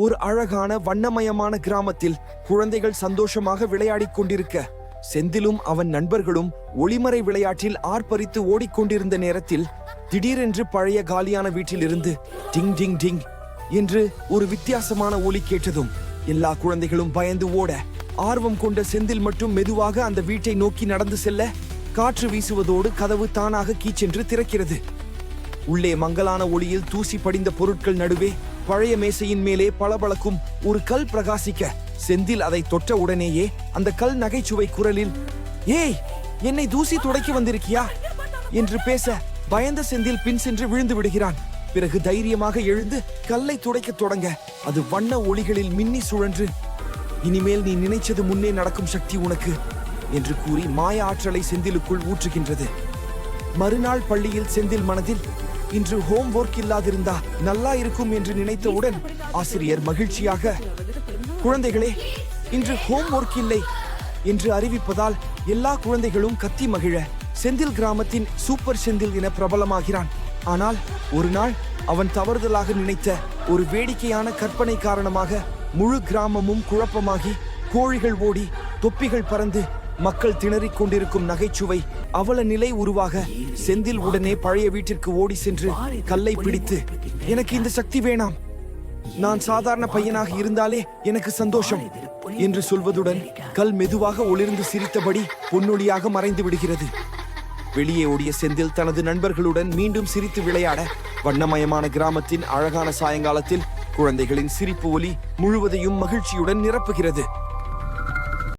ஒரு அழகான வண்ணமயமான கிராமத்தில் குழந்தைகள் சந்தோஷமாக விளையாடிக் கொண்டிருக்க, செந்திலும் அவன் நண்பர்களும் ஒளிமறை விளையாட்டில் ஆர்ப்பரித்து ஓடிக்கொண்டிருந்த நேரத்தில் திடீரென்று பழைய காலியான வீட்டிலிருந்து டிங் டிங் டிங் என்று ஒரு வித்தியாசமான ஒலி கேட்டதும் எல்லா குழந்தைகளும் பயந்து ஓட, ஆர்வம் கொண்ட செந்தில் மட்டும் மெதுவாக அந்த வீட்டை நோக்கி நடந்து செல்ல, காற்று வீசுவதோடு கதவு தானாக கீச்சென்று திறக்கிறது. உள்ளே மங்கலான ஒளியில் தூசி படிந்த பொருட்கள் நடுவே பழைய மேசையின் மேலே பளபளக்கும் ஒரு கல் பிரகாசிக்க, செந்தில் அதை தொட்ட உடனேயே அந்த கல் நகைச்சுவை குரலில், "ஏய், என்னை தூசி துடைக்க வந்திருக்கியா?" என்று பேச பயந்த செந்தில் பின் சென்று விழுந்து விடுகிறான். பிறகு தைரியமாக எழுந்து கல்லை துடைக்க தொடங்க, அது வண்ண ஒளிகளில் மின்னி சுழன்று, "இனிமேல் நீ நினைச்சது முன்னே நடக்கும் சக்தி உனக்கு" என்று கூறி மாய ஆற்றலை செந்திலுக்குள் ஊற்றுகின்றது. மறுநாள் பள்ளியில் செந்தில் மனதில், இன்று ஹோம் ஒர்க் இல்லாதிருந்தா நல்லா இருக்கும் என்று நினைத்தவுடன் ஆசிரியர் மகிழ்ச்சியாக, "குழந்தைகளே, இன்று ஹோம் ஒர்க் இல்லை" என்று அறிவிப்பதால் எல்லா குழந்தைகளும் கத்தி மகிழ செந்தில் கிராமத்தின் சூப்பர் செந்தில் என பிரபலமாகிறான். ஆனால் ஒரு நாள் அவன் தவறுதலாக நினைத்த ஒரு வேடிக்கையான கற்பனை காரணமாக முழு கிராமமும் குழப்பமாகி, கோழிகள் ஓடி, தொப்பிகள் பறந்து, மக்கள் திணறிக் கொண்டிருக்கும் நகைச்சுவை அவல நிலை உருவாக, செந்தில் உடனே பழைய வீட்டிற்கு ஓடி சென்று கல்லை பிடித்து, "எனக்கு இந்த சக்தி வேணாம், நான் சாதாரண பையனாக இருந்தாலே எனக்கு சந்தோஷம்" என்று சொல்வதுடன் கல் மெதுவாக ஒளிர்ந்து சிரித்தபடி பொன்னொழியாக மறைந்து விடுகிறது. வெளியே ஓடிய செந்தில் தனது நண்பர்களுடன் மீண்டும் சிரித்து விளையாட, வண்ணமயமான கிராமத்தின் அழகான சாயங்காலத்தில் குழந்தைகளின் சிரிப்பு ஒலி முழுவதையும் மகிழ்ச்சியுடன் நிரப்புகிறது.